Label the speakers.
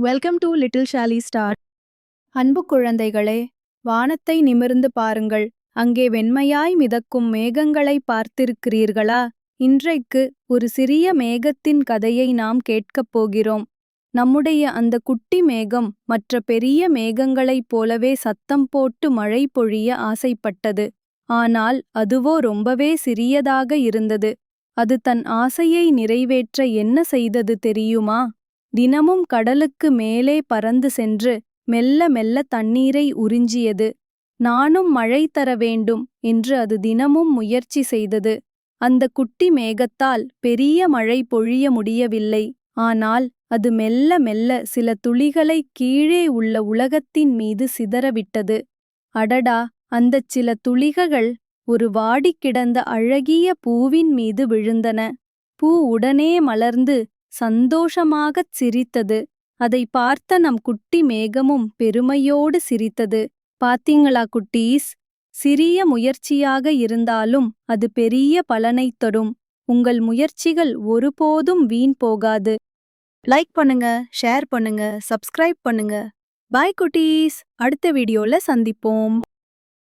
Speaker 1: Welcome to little Shali star. அன்பு குழந்தைகளே, வானத்தை நிமிர்ந்து பாருங்கள். அங்கே வெண்மையாய் மிதக்கும் மேகங்களை பார்த்திருக்கிறீர்களா? இன்றைக்கு ஒரு சிறிய மேகத்தின் கதையை நாம் கேட்கப் போகிறோம். நம்முடைய அந்த குட்டி மேகம் மற்ற பெரிய மேகங்களைப் போலவே சத்தம் போட்டு மழை பொழிய ஆசைப்பட்டது. ஆனால் அதுவோ ரொம்பவே சிறியதாக இருந்தது. அது தன் ஆசையை நிறைவேற்ற என்ன செய்தது தெரியுமா? தினமும் கடலுக்கு மேலே பறந்து சென்று மெல்ல மெல்ல தண்ணீரை உறிஞ்சியது. நானும் மழை தர வேண்டும் என்று அது தினமும் முயற்சி செய்தது. அந்த குட்டி மேகத்தால் பெரிய மழை பொழிய முடியவில்லை. ஆனால் அது மெல்ல மெல்ல சில துளிகளை கீழே உள்ள உலகத்தின் மீது சிதறவிட்டது. அடடா, அந்தச் சில துளிகள் ஒரு வாடிக் கிடந்த அழகிய பூவின் மீது விழுந்தன. பூ உடனே மலர்ந்து சந்தோஷமாகச் சிரித்தது. அதை பார்த்த நம் குட்டி மேகமும் பெருமையோடு சிரித்தது. பாத்தீங்களா குட்டீஸ்? சிறிய முயற்சியாக இருந்தாலும் அது பெரிய பலனைத் தரும். உங்கள் முயற்சிகள் ஒருபோதும் வீண் போகாது. லைக் பண்ணுங்க, ஷேர் பண்ணுங்க, சப்ஸ்கிரைப் பண்ணுங்க. பாய் குட்டீஸ், அடுத்த வீடியோல சந்திப்போம்.